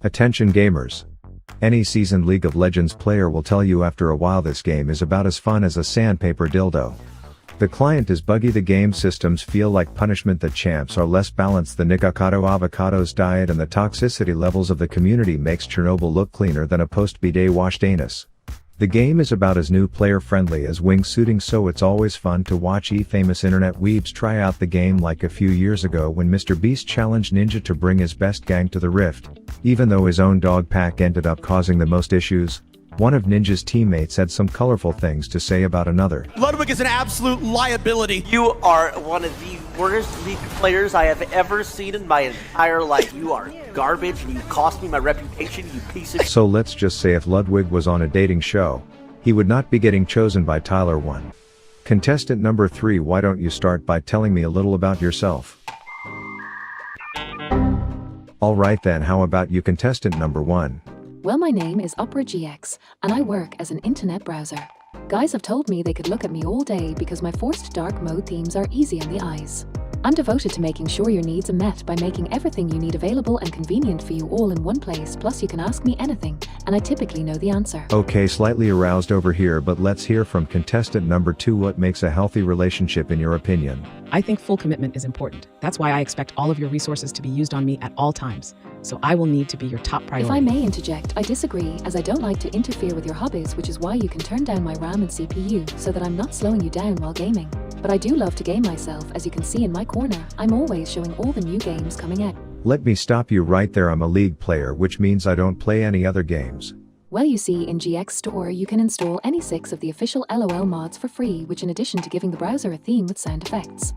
Attention gamers. Any seasoned League of Legends player will tell you after a while this game is about as fun as a sandpaper dildo. The client is buggy, the game systems feel like punishment, the champs are less balanced, the Nikocado avocados diet and the toxicity levels of the community makes Chernobyl look cleaner than a post-bidet washed anus. The game is about as new player friendly as wingsuiting, so it's always fun to watch famous internet weebs try out the game, like a few years ago when Mr. Beast challenged Ninja to bring his best gang to the Rift. Even though his own dog pack ended up causing the most issues, one of Ninja's teammates had some colorful things to say about another. Ludwig is an absolute liability. You are one of the worst League players I have ever seen in my entire life. You are garbage and you cost me my reputation, you piece of... So let's just say if Ludwig was on a dating show, he would not be getting chosen by Tyler 1. Contestant number 3, why don't you start by telling me a little about yourself? Alright then, how about you, contestant number 1? Well, my name is Opera GX, and I work as an internet browser. Guys have told me they could look at me all day because my forced dark mode themes are easy on the eyes. I'm devoted to making sure your needs are met by making everything you need available and convenient for you all in one place, plus you can ask me anything, and I typically know the answer. Okay, slightly aroused over here, but let's hear from contestant number 2. What makes a healthy relationship in your opinion? I think full commitment is important. That's why I expect all of your resources to be used on me at all times. So I will need to be your top priority. If I may interject, I disagree, as I don't like to interfere with your hobbies, which is why you can turn down my RAM and CPU so that I'm not slowing you down while gaming. But I do love to game myself, as you can see in my corner. I'm always showing all the new games coming out. Let me stop you right there. I'm a League player, which means I don't play any other games. Well, you see, in GX Store you can install any 6 of the official LOL mods for free, which in addition to giving the browser a theme with sound effects,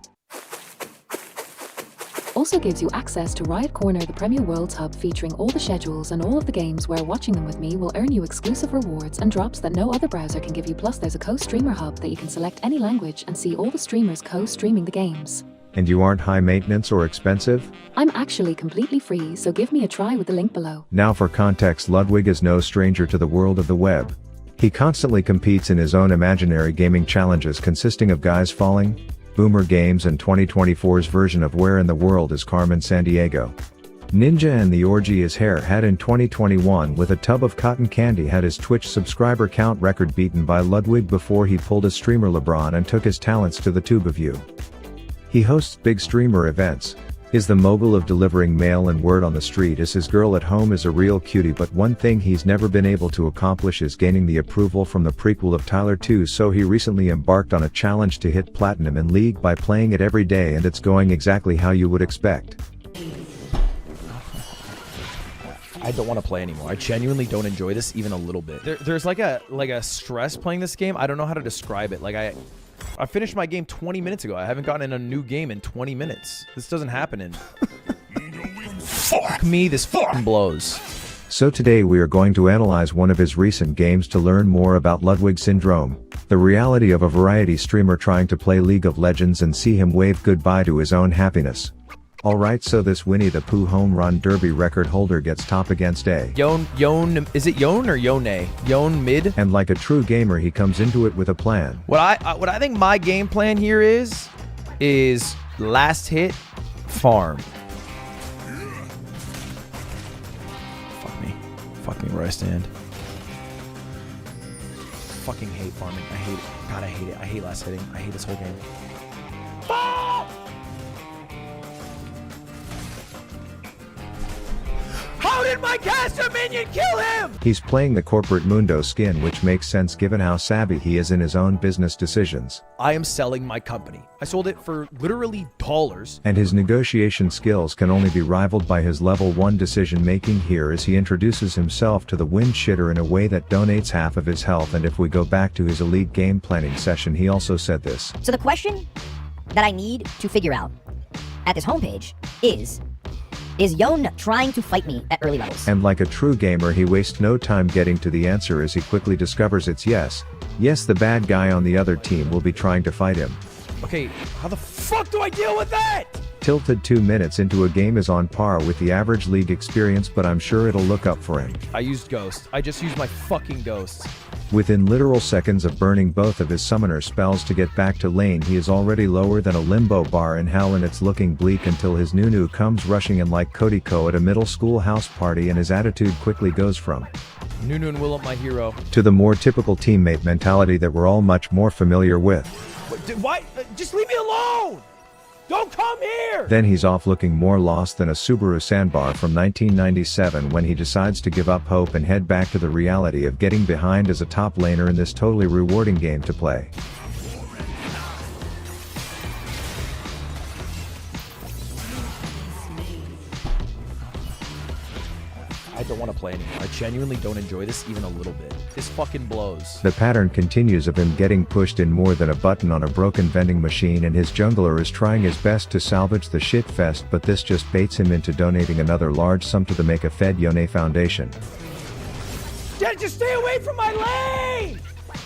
also gives you access to Riot Corner, the Premier Worlds hub featuring all the schedules and all of the games where watching them with me will earn you exclusive rewards and drops that no other browser can give you. Plus there's a co-streamer hub that you can select any language and see all the streamers co-streaming the games. And you aren't high maintenance or expensive? I'm actually completely free, so give me a try with the link below. Now for context, Ludwig is no stranger to the world of the web. He constantly competes in his own imaginary gaming challenges consisting of Guys Falling, Boomer Games and 2024's version of Where in the World is Carmen Sandiego. Ninja and the orgy his hair had in 2021 with a tub of cotton candy had his Twitch subscriber count record beaten by Ludwig before he pulled a streamer LeBron and took his talents to the tube of you. He hosts big streamer events, is the mogul of delivering mail and word on the street, is his girl at home, is a real cutie, but one thing he's never been able to accomplish is gaining the approval from the prequel of Tyler 2, so he recently embarked on a challenge to hit platinum in League by playing it every day, and it's going exactly how you would expect. I don't want to play anymore. I genuinely don't enjoy this even a little bit. There's like a stress playing this game. I don't know how to describe it. Like I finished my game 20 minutes ago. I haven't gotten in a new game in 20 minutes. This doesn't happen in... Fuck me, this fucking blows. So today we are going to analyze one of his recent games to learn more about Ludwig syndrome, the reality of a variety streamer trying to play League of Legends and see him wave goodbye to his own happiness. Alright, so this Winnie the Pooh home run derby record holder gets top against a Yon, is it Yon or Yone? Yon mid? And like a true gamer he comes into it with a plan. What I think my game plan here is last hit, farm. Fuck me where I stand. Fucking hate farming. I hate it. God, I hate it. I hate last hitting. I hate this whole game. How did my caster minion kill him? He's playing the corporate Mundo skin, which makes sense given how savvy he is in his own business decisions. I am selling my company. I sold it for literally dollars. And his negotiation skills can only be rivaled by his level 1 decision making here as he introduces himself to the wind shitter in a way that donates half of his health. And if we go back to his elite game planning session, he also said this. So the question that I need to figure out at this homepage is Yon trying to fight me at early levels? And like a true gamer he wastes no time getting to the answer as he quickly discovers it's yes. Yes, the bad guy on the other team will be trying to fight him. Okay, how the fuck do I deal with that? Tilted 2 minutes into a game is on par with the average League experience, but I'm sure it'll look up for him. I used Ghost. I just used my fucking Ghost. Within literal seconds of burning both of his summoner spells to get back to lane, he is already lower than a limbo bar in hell, and it's looking bleak until his Nunu comes rushing in like Cody Co at a middle school house party, and his attitude quickly goes from Nunu and Willem, my hero. to the more typical teammate mentality that we're all much more familiar with. Why? Just leave me alone! Don't come here! Then he's off looking more lost than a Subaru Sandbar from 1997 when he decides to give up hope and head back to the reality of getting behind as a top laner in this totally rewarding game to play. I don't want to play anymore. I genuinely don't enjoy this even a little bit. This fucking blows. The pattern continues of him getting pushed in more than a button on a broken vending machine, and his jungler is trying his best to salvage the shitfest, but this just baits him into donating another large sum to the Make a Fed Yone Foundation. Dad, just stay away from my lane!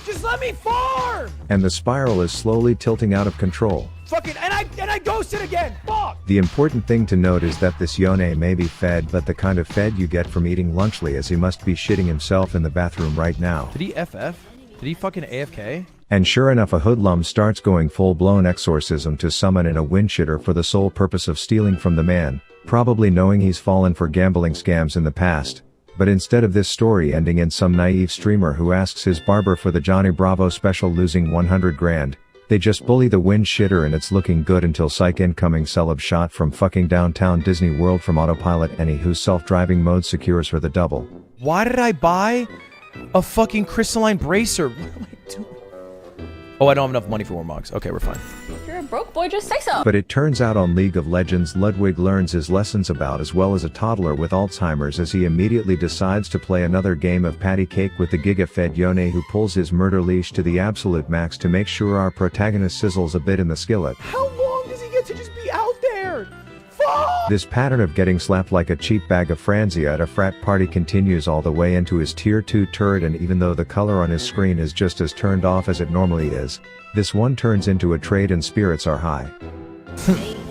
Just let me farm! And the spiral is slowly tilting out of control. Fucking, and I ghosted again! Fuck! The important thing to note is that this Yone may be fed, but the kind of fed you get from eating lunchly, as he must be shitting himself in the bathroom right now. Did he FF? Did he fucking AFK? And sure enough, a hoodlum starts going full-blown exorcism to summon in a windshitter for the sole purpose of stealing from the man, probably knowing he's fallen for gambling scams in the past. But instead of this story ending in some naive streamer who asks his barber for the Johnny Bravo special losing 100 grand, they just bully the wind shitter, and it's looking good until psych incoming celeb shot from fucking downtown Disney World from autopilot Annie, whose self-driving mode secures her the double. Why did I buy a fucking crystalline bracer? What am I doing? Oh, I don't have enough money for Warmogs. Okay, we're fine. If you're a broke boy, just say so. But it turns out on League of Legends, Ludwig learns his lessons about as well as a toddler with Alzheimer's, as he immediately decides to play another game of patty cake with the Giga-fed Yone, who pulls his murder leash to the absolute max to make sure our protagonist sizzles a bit in the skillet. How long does he get to just be out there? Fuck! This pattern of getting slapped like a cheap bag of Franzia at a frat party continues all the way into his tier 2 turret, and even though the color on his screen is just as turned off as it normally is, this one turns into a trade and spirits are high.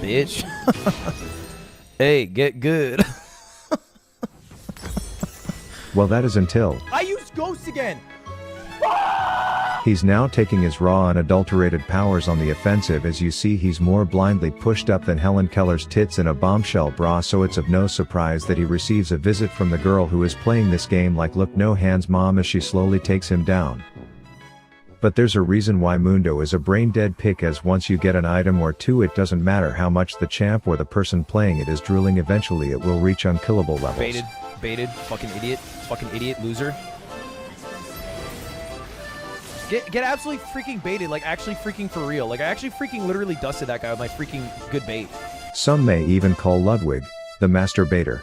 Bitch. Hey, get good. Well, that is until I used ghosts again. he's now taking his raw unadulterated powers on the offensive. As you see, he's more blindly pushed up than Helen Keller's tits in a bombshell bra, so it's of no surprise that he receives a visit from the girl who is playing this game like look no hands mom as she slowly takes him down. But there's a reason why Mundo is a brain-dead pick, as once you get an item or two, it doesn't matter how much the champ or the person playing it is drooling, eventually it will reach unkillable levels. Baited, fucking idiot, loser. Get absolutely freaking baited, like actually freaking for real. Like I actually freaking literally dusted that guy with my freaking good bait. Some may even call Ludwig the master baiter.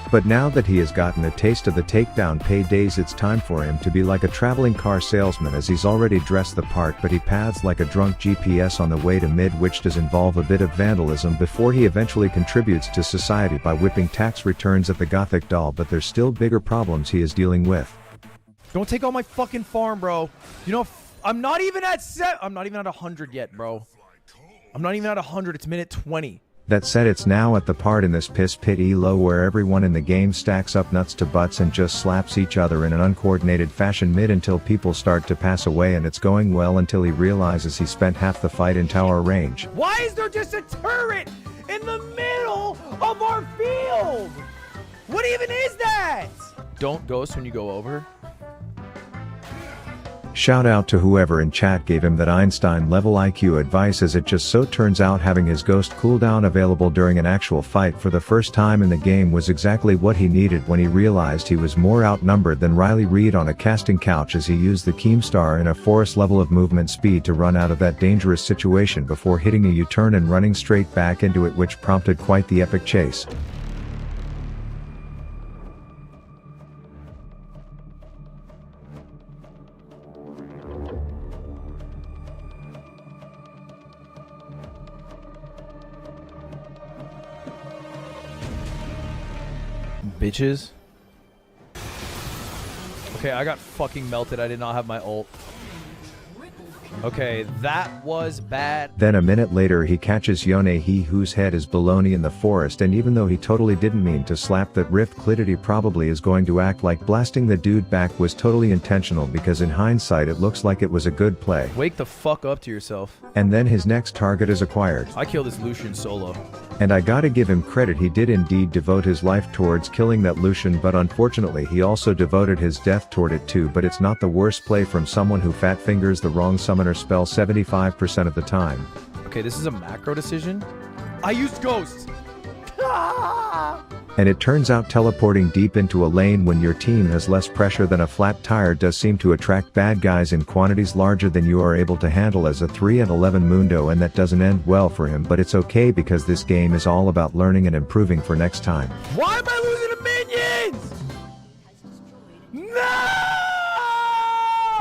But now that he has gotten a taste of the takedown paydays, it's time for him to be like a traveling car salesman, as he's already dressed the part, but he paths like a drunk GPS on the way to mid, which does involve a bit of vandalism before he eventually contributes to society by whipping tax returns at the Gothic doll. But there's still bigger problems he is dealing with. Don't take all my fucking farm, bro. You know, I'm not even at 100 yet, bro. I'm not even at 100. It's minute 20. That said, it's now at the part in this piss pit elo where everyone in the game stacks up nuts to butts and just slaps each other in an uncoordinated fashion mid until people start to pass away, and it's going well until he realizes he spent half the fight in tower range. Why is there just a turret in the middle of our field? What even is that? Don't ghost when you go over. Shout out to whoever in chat gave him that Einstein level IQ advice, as it just so turns out having his ghost cooldown available during an actual fight for the first time in the game was exactly what he needed when he realized he was more outnumbered than Riley Reid on a casting couch, as he used the Keemstar in a forest level of movement speed to run out of that dangerous situation before hitting a U-turn and running straight back into it, which prompted quite the epic chase. Bitches. Okay, I got fucking melted. I did not have my ult. Okay, that was bad. Then a minute later he catches Yone, he whose head is baloney in the forest, and even though he totally didn't mean to slap that rift clitted, he probably is going to act like blasting the dude back was totally intentional, because in hindsight it looks like it was a good play. Wake the fuck up to yourself. And then his next target is acquired. I killed this Lucian solo. And I gotta give him credit, he did indeed devote his life towards killing that Lucian, but unfortunately he also devoted his death toward it too. But it's not the worst play from someone who fat fingers the wrong summoner spell 75% of the time. Okay, this is a macro decision. I used Ghost. And it turns out teleporting deep into a lane when your team has less pressure than a flat tire does seem to attract bad guys in quantities larger than you are able to handle as a 3 and 11 Mundo, and that doesn't end well for him, but it's okay because this game is all about learning and improving for next time. Why am I losing to minions? No!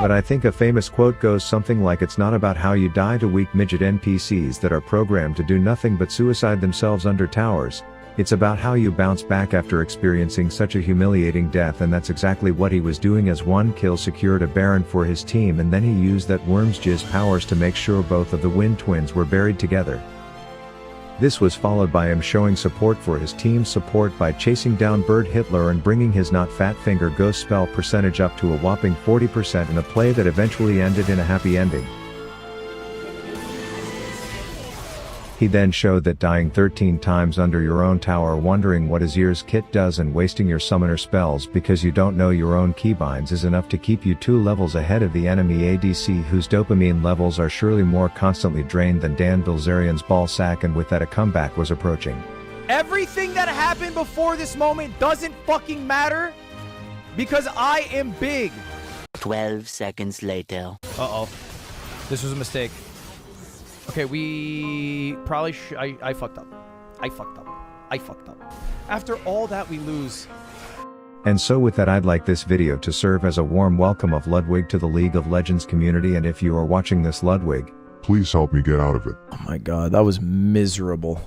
But I think a famous quote goes something like, it's not about how you die to weak midget NPCs that are programmed to do nothing but suicide themselves under towers. It's about how you bounce back after experiencing such a humiliating death, and that's exactly what he was doing, as one kill secured a Baron for his team, and then he used that worm's jizz powers to make sure both of the Wind Twins were buried together. This was followed by him showing support for his team's support by chasing down Bird Hitler and bringing his not fat finger ghost spell percentage up to a whopping 40% in a play that eventually ended in a happy ending. He then showed that dying 13 times under your own tower, wondering what his ears kit does, and wasting your summoner spells because you don't know your own keybinds is enough to keep you 2 levels ahead of the enemy ADC, whose dopamine levels are surely more constantly drained than Dan Bilzerian's ballsack, and with that a comeback was approaching. Everything that happened before this moment doesn't fucking matter because I am big. 12 seconds later. Uh-oh. This was a mistake. Okay, we probably I fucked up. I fucked up. After all that, we lose. And so with that, I'd like this video to serve as a warm welcome of Ludwig to the League of Legends community, and if you are watching this, Ludwig, please help me get out of it. Oh my god, that was miserable.